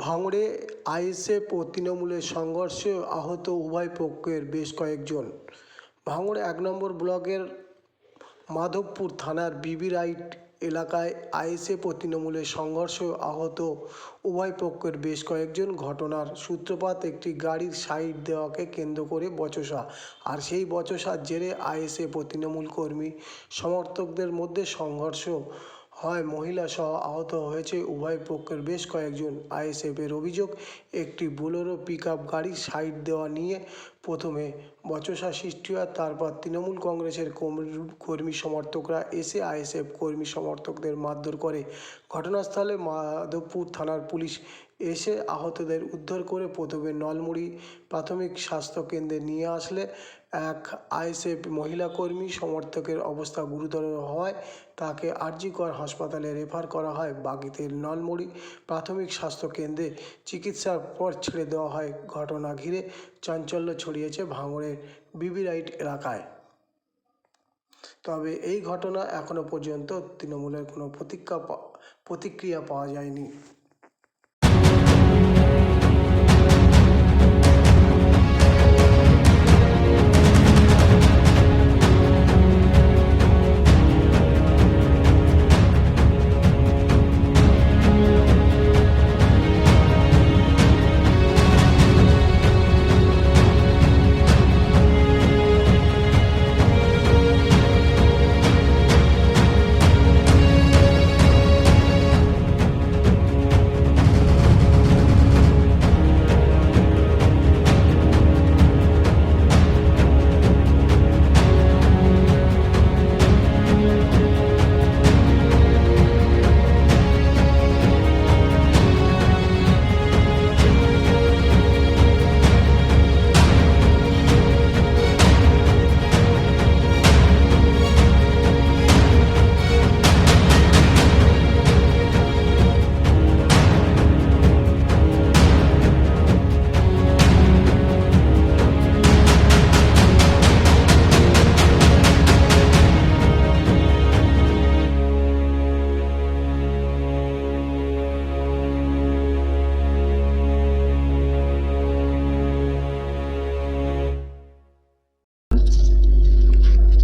ভাঙড়ে আইএসএফ ও তৃণমূলের সংঘর্ষে আহত উভয় পক্ষের বেশ কয়েকজন। ভাঙড় ১ নম্বর ব্লকের মাধবপুর থানার বিবি রাইট এলাকায় আইএসএফ ও তৃণমূলের সংঘর্ষে আহত উভয় পক্ষের বেশ কয়েকজন। ঘটনার সূত্রপাত একটি গাড়ির সাইড দেওয়াকে কেন্দ্র করে বচসা, আর সেই বচসার জেরে আইএসএফ ও তৃণমূল কর্মী সমর্থকদের মধ্যে সংঘর্ষ হয়। মহিলা সহ আহত হয়েছে উভয় পক্ষের বেশ কয়েকজন। আইএসএফের অভিযোগ, একটি বোলেরো পিকআপ গাড়ির সাইড দেওয়া নিয়ে প্রথমে বচসা সৃষ্টি হয়, তারপর তৃণমূল কংগ্রেসের কর্মী সমর্থকরা এসে আইএসএফ কর্মী সমর্থকদের মারধর করে। ঘটনাস্থলে মাধবপুর থানার পুলিশ এসে আহতদের উদ্ধার করে প্রথমে নলমুড়ি প্রাথমিক স্বাস্থ্য কেন্দ্রে নিয়ে আসলে এক আইএসএফ মহিলা কর্মী সমর্থকের অবস্থা গুরুতর হওয়ায় তাকে আরজিকর হাসপাতালে রেফার করা হয়। বাকিদের নলমুড়ি প্রাথমিক স্বাস্থ্য কেন্দ্রে চিকিৎসার পর ছেড়ে দেওয়া হয়। ঘটনা ঘিরে চাঞ্চল্য ছড়িয়েছে ভাঙড়ের বিবি রাইট এলাকায়। তবে এই ঘটনা এখনও পর্যন্ত তৃণমূলের কোনো প্রতিক্রিয়া পাওয়া যায়নি।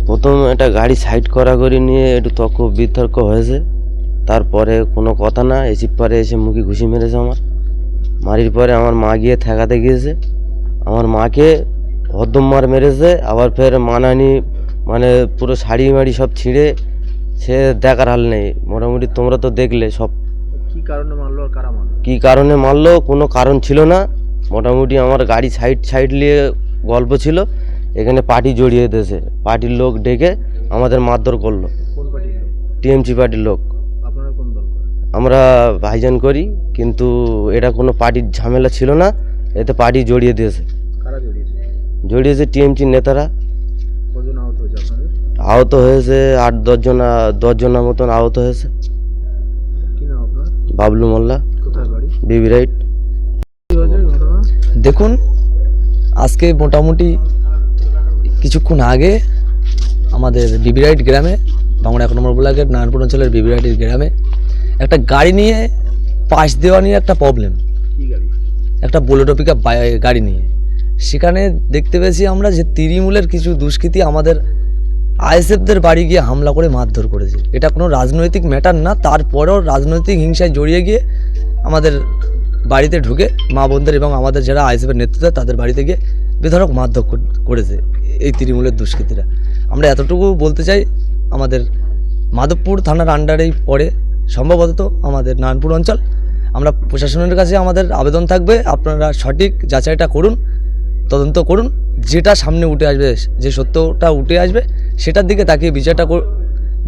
প্রথম একটা গাড়ি সাইড করি নিয়ে একটু তর্ক বিতর্ক হয়েছে। তারপরে কোনো কথা না, এসি পরে এসে মুখে ঘুষি মেরেছে। মারির পরে আমার মা গিয়ে ঠেকাতে গিয়েছে। আমার মাকে হদ্দম মেরেছে। আবার ফের মানানি মানে পুরো শাড়ি মাড়ি সব ছিঁড়ে, সে দেখার হাল নেই। মোটামুটি তোমরা তো দেখলে সব। কি কারণে মারলো আর কারা মারলো? কী কারণে মারলো কোনো কারণ ছিল না। মোটামুটি আমার গাড়ি সাইড নিয়ে গল্প ছিল, এখানে পার্টি জড়িয়ে দিয়েছে। পার্টির লোক ডেকে আমাদের মারধর করলো। কোন পার্টির লোক? টিএমসি পার্টির লোক। আপনারা কোন দল করেন? আমরা ভাইজান করি, কিন্তু এটা কোনো পার্টির ঝামেলা ছিল না, এতে পার্টি জড়িয়ে দিয়েছে। কারা জড়িয়েছে টিএমসির নেতারা। কজন আহত হয়েছে আপনাদের? আহত হয়েছে 8-10 জনের মতন আহত হয়েছে। কি নাম আপনার? বাবলু মোল্লা, কোথায় বাড়ি? বিবি রাইট। কি হয়েছে ঘটনা? দেখুন, আজকে মোটামুটি কিছুক্ষণ আগে আমাদের বিবি রাইট গ্রামে, ভাঙড় 1 নম্বর ব্লকের নারায়ণপুর অঞ্চলের বিবি রাইটের গ্রামে একটা গাড়ি নিয়ে পাশ দেওয়া নিয়ে একটা প্রবলেম। কি গাড়ি? একটা বোলেরো পিকআপ গাড়ি নিয়ে সেখানে দেখতে পেয়েছি আমরা যে তৃণমূলের কিছু দুষ্কৃতী আমাদের আইএসএফদের বাড়ি গিয়ে হামলা করে মারধর করেছে। এটা কোনো রাজনৈতিক ম্যাটার না, তারপরেও রাজনৈতিক হিংসায় জড়িয়ে গিয়ে আমাদের বাড়িতে ঢুকে মা বোনদের এবং আমাদের যারা আইএসএফের নেতৃত্ব তাদের বাড়িতে গিয়ে বেধড়ক মারধর করেছে এই তৃণমূলের দুষ্কৃতীরা। আমরা এতটুকু বলতে চাই, আমাদের মাধবপুর থানার আন্ডারেই পড়ে সম্ভবত আমাদের নারায়ণপুর অঞ্চল। আমরা প্রশাসনের কাছে আমাদের আবেদন থাকবে, আপনারা সঠিক যাচাইটা করুন, তদন্ত করুন। যেটা সামনে উঠে আসবে, যে সত্যটা উঠে আসবে, সেটার দিকে তাকিয়ে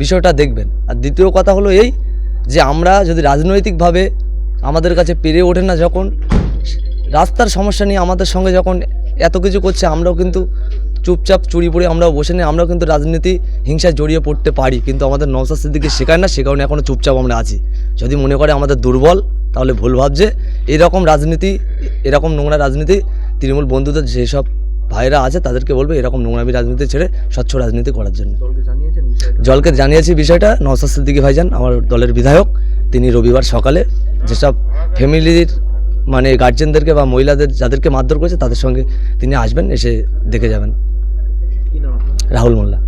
বিষয়টা দেখবেন। আর দ্বিতীয় কথা হলো এই যে আমরা যদি রাজনৈতিকভাবে আমাদের কাছে পেরে ওঠে না, যখন রাস্তার সমস্যা নিয়ে আমাদের সঙ্গে যখন এত কিছু করছে, আমরাও কিন্তু চুপচাপ চুরি পড়ে আমরাও বসে নেই। আমরাও কিন্তু রাজনীতি হিংসায় জড়িয়ে পড়তে পারি, কিন্তু আমাদের নওশাদ সিদ্দিকী শেখায় না, সে কারণে এখনও চুপচাপ আমরা আছি। যদি মনে করে আমাদের দুর্বল, তাহলে ভুল ভাবছে। এরকম রাজনীতি, এরকম নোংরা রাজনীতি তৃণমূল বন্ধুদের যেসব ভাইরা আছে তাদেরকে বলবে এরকম নোংরামি রাজনীতি ছেড়ে স্বচ্ছ রাজনীতি করার জন্য। দলকে জানিয়েছি বিষয়টা। নওশাদ সিদ্দিকী ভাইজান আমার দলের বিধায়ক, তিনি রবিবার সকালে যেসব ফ্যামিলির মানে গার্জেনদেরকে বা মহিলাদের যাদেরকে মারধর করেছে তাদের সঙ্গে তিনি আসবেন, এসে দেখে যাবেন। কি নাম আপনার? রাহুল মোল্লা।